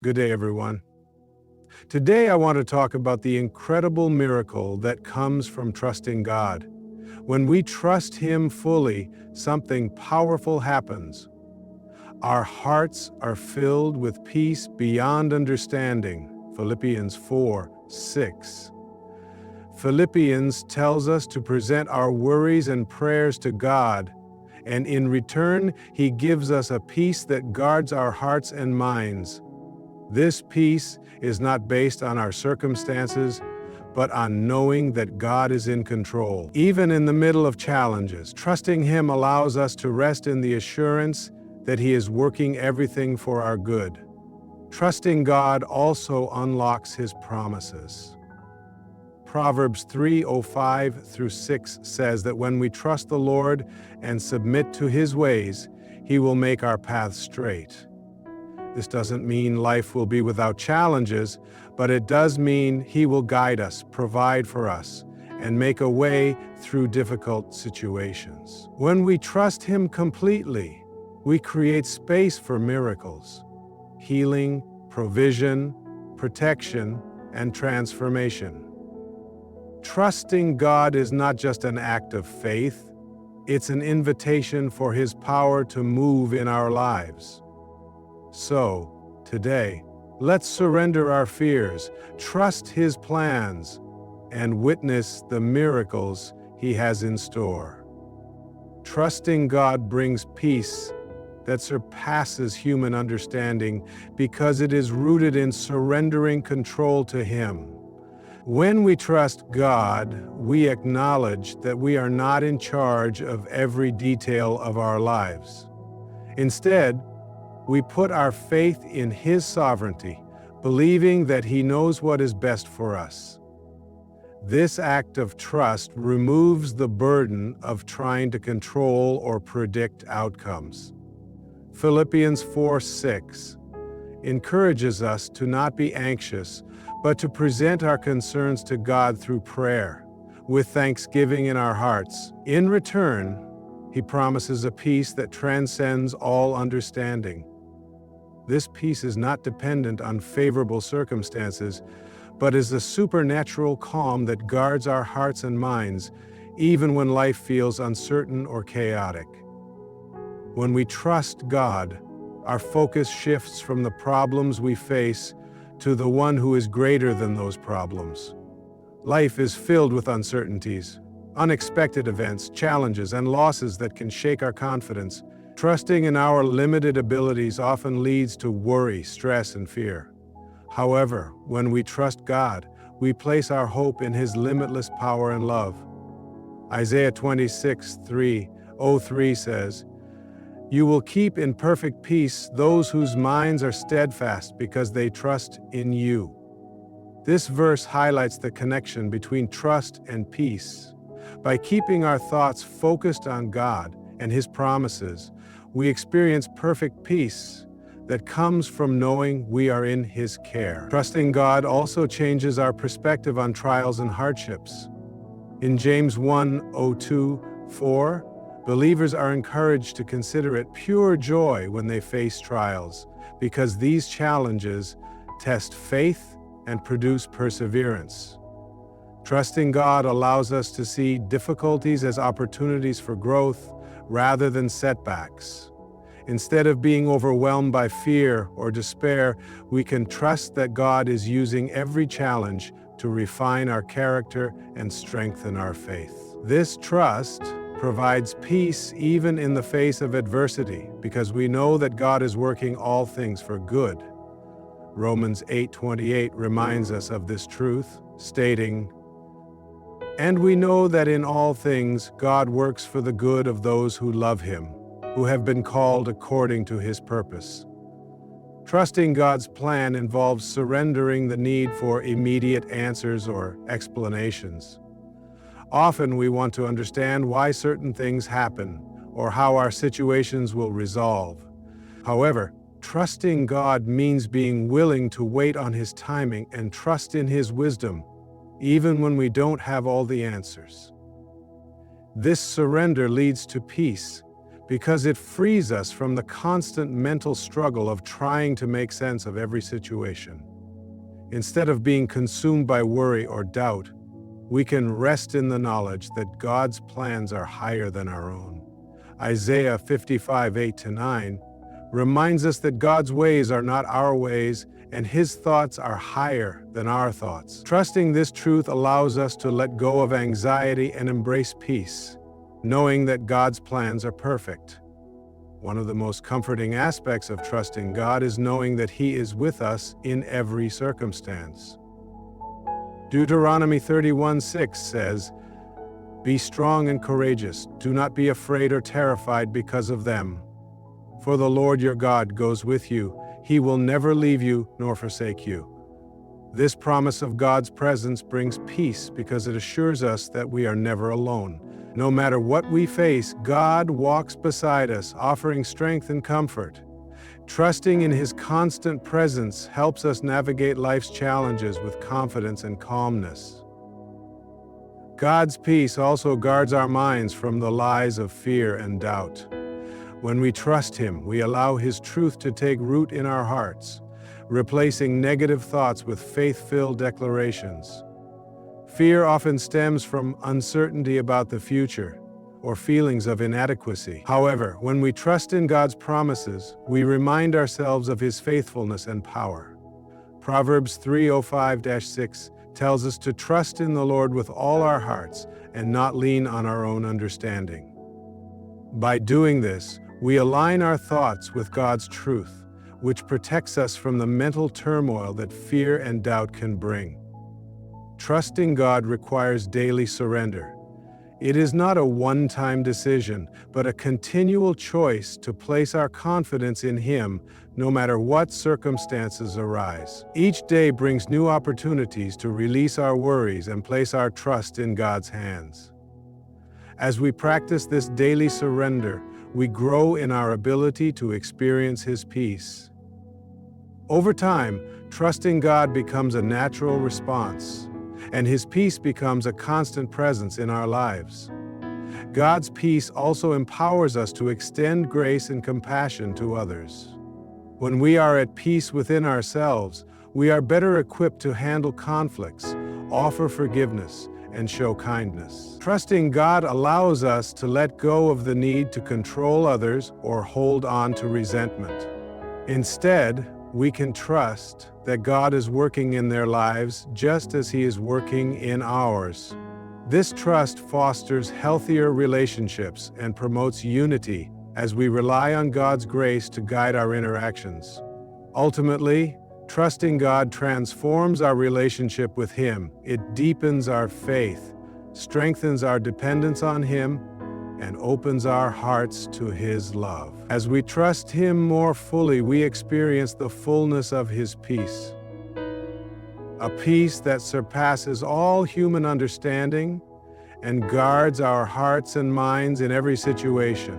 Good day, everyone. Today, I want to talk about the incredible miracle that comes from trusting God. When we trust Him fully, something powerful happens. Our hearts are filled with peace beyond understanding. Philippians 4:6. Philippians tells us to present our worries and prayers to God, and in return, He gives us a peace that guards our hearts and minds. This peace is not based on our circumstances, but on knowing that God is in control. Even in the middle of challenges, trusting Him allows us to rest in the assurance that He is working everything for our good. Trusting God also unlocks His promises. Proverbs 3:5-6 says that when we trust the Lord and submit to His ways, He will make our paths straight. This doesn't mean life will be without challenges, but it does mean He will guide us, provide for us, and make a way through difficult situations. When we trust Him completely, we create space for miracles, healing, provision, protection, and transformation. Trusting God is not just an act of faith, it's an invitation for His power to move in our lives. So, today, let's surrender our fears, trust His plans, and witness the miracles He has in store. Trusting God brings peace that surpasses human understanding because it is rooted in surrendering control to Him. When we trust God, we acknowledge that we are not in charge of every detail of our lives. Instead, we put our faith in His sovereignty, believing that He knows what is best for us. This act of trust removes the burden of trying to control or predict outcomes. Philippians 4:6 encourages us to not be anxious, but to present our concerns to God through prayer, with thanksgiving in our hearts. In return, He promises a peace that transcends all understanding. This peace is not dependent on favorable circumstances, but is a supernatural calm that guards our hearts and minds, even when life feels uncertain or chaotic. When we trust God, our focus shifts from the problems we face to the One who is greater than those problems. Life is filled with uncertainties, unexpected events, challenges, and losses that can shake our confidence. Trusting in our limited abilities often leads to worry, stress, and fear. However, when we trust God, we place our hope in His limitless power and love. Isaiah 26:3 says, "You will keep in perfect peace those whose minds are steadfast because they trust in You." This verse highlights the connection between trust and peace. By keeping our thoughts focused on God and His promises, we experience perfect peace that comes from knowing we are in His care. Trusting God also changes our perspective on trials and hardships. In James 1:2-4, believers are encouraged to consider it pure joy when they face trials, because these challenges test faith and produce perseverance. Trusting God allows us to see difficulties as opportunities for growth rather than setbacks. Instead of being overwhelmed by fear or despair, we can trust that God is using every challenge to refine our character and strengthen our faith. This trust provides peace even in the face of adversity, because we know that God is working all things for good. Romans 8:28 reminds us of this truth, stating, "And we know that in all things God works for the good of those who love Him, who have been called according to His purpose." Trusting God's plan involves surrendering the need for immediate answers or explanations. Often we want to understand why certain things happen or how our situations will resolve. However, trusting God means being willing to wait on His timing and trust in His wisdom, even when we don't have all the answers. This surrender leads to peace, because it frees us from the constant mental struggle of trying to make sense of every situation. Instead of being consumed by worry or doubt, we can rest in the knowledge that God's plans are higher than our own. Isaiah 55:8-9 reminds us that God's ways are not our ways, and His thoughts are higher than our thoughts. Trusting this truth allows us to let go of anxiety and embrace peace, knowing that God's plans are perfect. One of the most comforting aspects of trusting God is knowing that He is with us in every circumstance. Deuteronomy 31:6 says, "Be strong and courageous. Do not be afraid or terrified because of them. For the Lord your God goes with you. He will never leave you nor forsake you." This promise of God's presence brings peace because it assures us that we are never alone. No matter what we face, God walks beside us, offering strength and comfort. Trusting in His constant presence helps us navigate life's challenges with confidence and calmness. God's peace also guards our minds from the lies of fear and doubt. When we trust Him, we allow His truth to take root in our hearts, replacing negative thoughts with faith-filled declarations. Fear often stems from uncertainty about the future or feelings of inadequacy. However, when we trust in God's promises, we remind ourselves of His faithfulness and power. Proverbs 3:05-6 tells us to trust in the Lord with all our hearts and not lean on our own understanding. By doing this, we align our thoughts with God's truth, which protects us from the mental turmoil that fear and doubt can bring. Trusting God requires daily surrender. It is not a one-time decision, but a continual choice to place our confidence in Him no matter what circumstances arise. Each day brings new opportunities to release our worries and place our trust in God's hands. As we practice this daily surrender, we grow in our ability to experience His peace. Over time, trusting God becomes a natural response, and His peace becomes a constant presence in our lives. God's peace also empowers us to extend grace and compassion to others. When we are at peace within ourselves, we are better equipped to handle conflicts, offer forgiveness, and show kindness. Trusting God allows us to let go of the need to control others or hold on to resentment. Instead, we can trust that God is working in their lives just as He is working in ours. This trust fosters healthier relationships and promotes unity as we rely on God's grace to guide our interactions. Ultimately, trusting God transforms our relationship with Him. It deepens our faith, strengthens our dependence on Him, and opens our hearts to His love. As we trust Him more fully, we experience the fullness of His peace. A peace that surpasses all human understanding and guards our hearts and minds in every situation.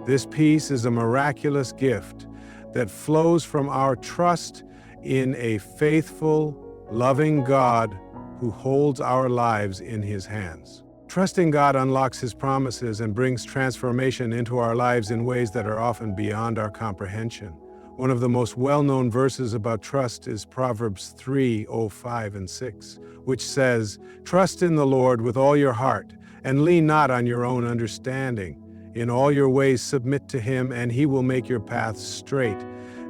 This peace is a miraculous gift that flows from our trust in a faithful, loving God who holds our lives in His hands. Trusting God unlocks His promises and brings transformation into our lives in ways that are often beyond our comprehension. One of the most well-known verses about trust is Proverbs 3:5-6, which says, "Trust in the Lord with all your heart, and lean not on your own understanding. In all your ways submit to Him, and He will make your paths straight."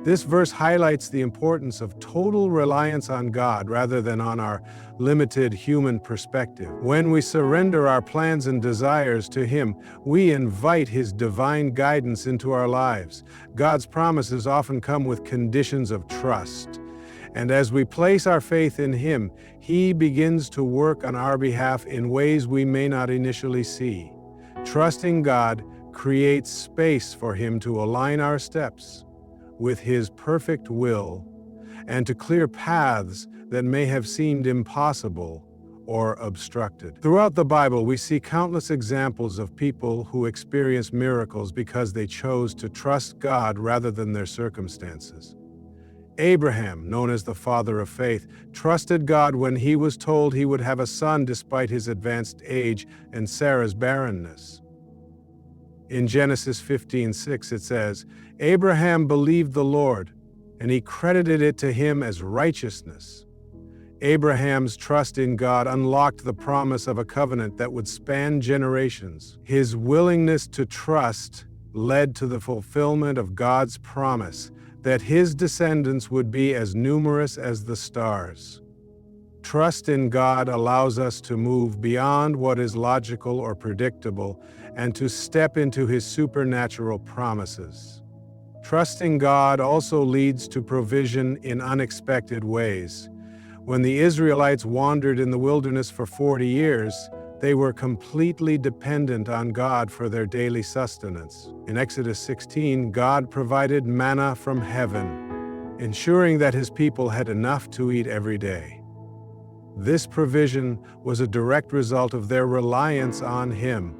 This verse highlights the importance of total reliance on God rather than on our limited human perspective. When we surrender our plans and desires to Him, we invite His divine guidance into our lives. God's promises often come with conditions of trust. And as we place our faith in Him, He begins to work on our behalf in ways we may not initially see. Trusting God creates space for Him to align our steps with His perfect will and to clear paths that may have seemed impossible or obstructed. Throughout the Bible, we see countless examples of people who experienced miracles because they chose to trust God rather than their circumstances. Abraham, known as the father of faith, trusted God when he was told he would have a son despite his advanced age and Sarah's barrenness. In Genesis 15:6 it says, "Abraham believed the Lord, and he credited it to him as righteousness." Abraham's trust in God unlocked the promise of a covenant that would span generations. His willingness to trust led to the fulfillment of God's promise that his descendants would be as numerous as the stars. Trust in God allows us to move beyond what is logical or predictable and to step into his supernatural promises. Trusting God also leads to provision in unexpected ways. When the Israelites wandered in the wilderness for 40 years, they were completely dependent on God for their daily sustenance. In Exodus 16, God provided manna from heaven, ensuring that his people had enough to eat every day. This provision was a direct result of their reliance on him.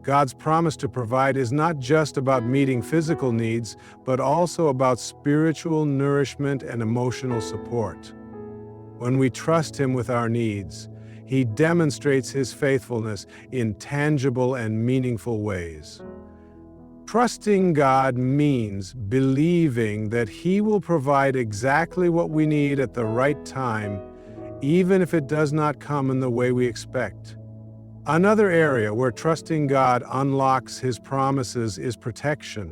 God's promise to provide is not just about meeting physical needs, but also about spiritual nourishment and emotional support. When we trust him with our needs, he demonstrates his faithfulness in tangible and meaningful ways. Trusting God means believing that he will provide exactly what we need at the right time, even if it does not come in the way we expect. Another area where trusting God unlocks his promises is protection.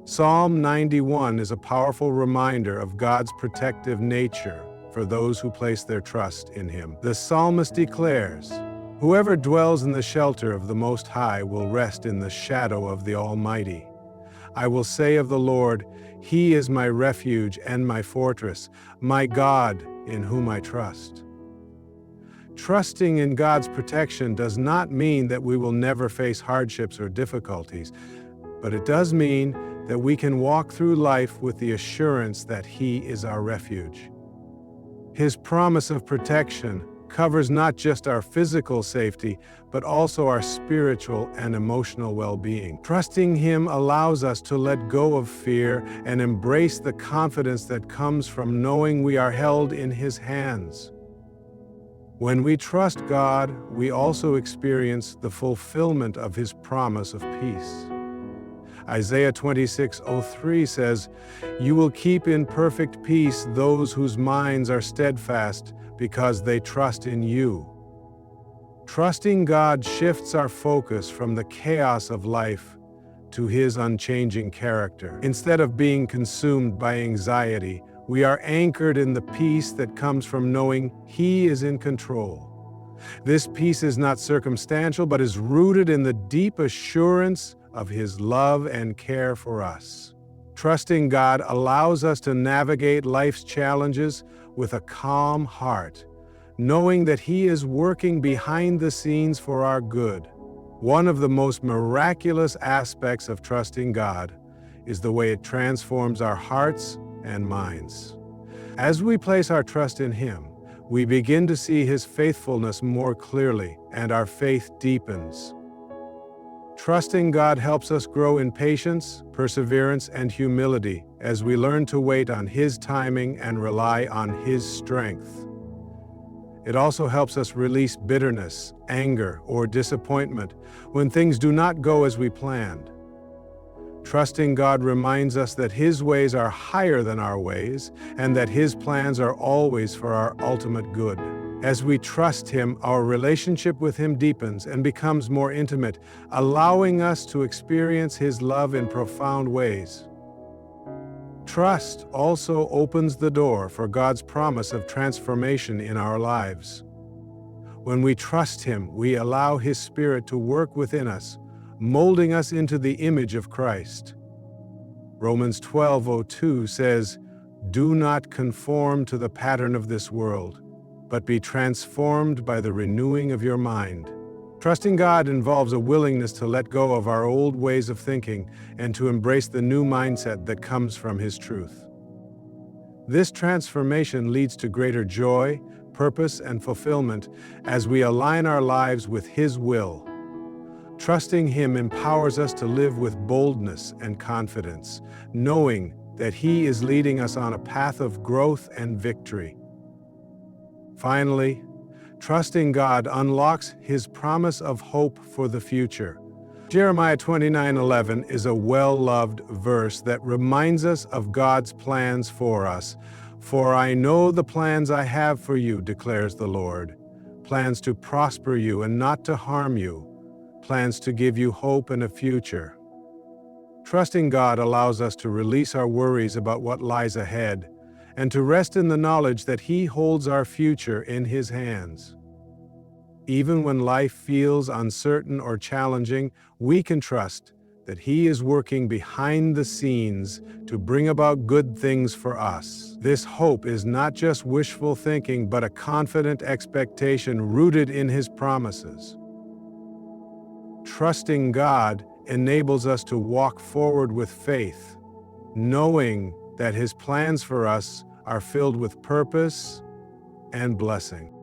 Psalm 91 is a powerful reminder of God's protective nature for those who place their trust in him. The psalmist declares, "Whoever dwells in the shelter of the Most High will rest in the shadow of the Almighty. I will say of the Lord, he is my refuge and my fortress, my God in whom I trust." Trusting in God's protection does not mean that we will never face hardships or difficulties, but it does mean that we can walk through life with the assurance that he is our refuge. His promise of protection covers not just our physical safety, but also our spiritual and emotional well-being. Trusting him allows us to let go of fear and embrace the confidence that comes from knowing we are held in his hands. When we trust God, we also experience the fulfillment of his promise of peace. Isaiah 26:03 says, "You will keep in perfect peace those whose minds are steadfast because they trust in you." Trusting God shifts our focus from the chaos of life to his unchanging character. Instead of being consumed by anxiety, we are anchored in the peace that comes from knowing he is in control. This peace is not circumstantial, but is rooted in the deep assurance of his love and care for us. Trusting God allows us to navigate life's challenges with a calm heart, knowing that he is working behind the scenes for our good. One of the most miraculous aspects of trusting God is the way it transforms our hearts and minds. As we place our trust in him, we begin to see his faithfulness more clearly, and our faith deepens. Trusting God helps us grow in patience, perseverance, and humility as we learn to wait on his timing and rely on his strength. It also helps us release bitterness, anger, or disappointment when things do not go as we planned. Trusting God reminds us that his ways are higher than our ways, and that his plans are always for our ultimate good. As we trust him, our relationship with him deepens and becomes more intimate, allowing us to experience his love in profound ways. Trust also opens the door for God's promise of transformation in our lives. When we trust him, we allow his Spirit to work within us, molding us into the image of Christ. Romans 12:02 says, "Do not conform to the pattern of this world, but be transformed by the renewing of your mind." Trusting God involves a willingness to let go of our old ways of thinking and to embrace the new mindset that comes from his truth. This transformation leads to greater joy, purpose, and fulfillment as we align our lives with his will. Trusting him empowers us to live with boldness and confidence, knowing that he is leading us on a path of growth and victory. Finally, trusting God unlocks his promise of hope for the future. Jeremiah 29:11 is a well-loved verse that reminds us of God's plans for us. For I know the plans I have for you, declares the Lord. Plans to prosper you and not to harm you. Plans to give you hope and a future. Trusting God allows us to release our worries about what lies ahead and to rest in the knowledge that He holds our future in His hands. Even when life feels uncertain or challenging, we can trust that He is working behind the scenes to bring about good things for us. This hope is not just wishful thinking, but a confident expectation rooted in His promises. Trusting God enables us to walk forward with faith, knowing that His plans for us are filled with purpose and blessing.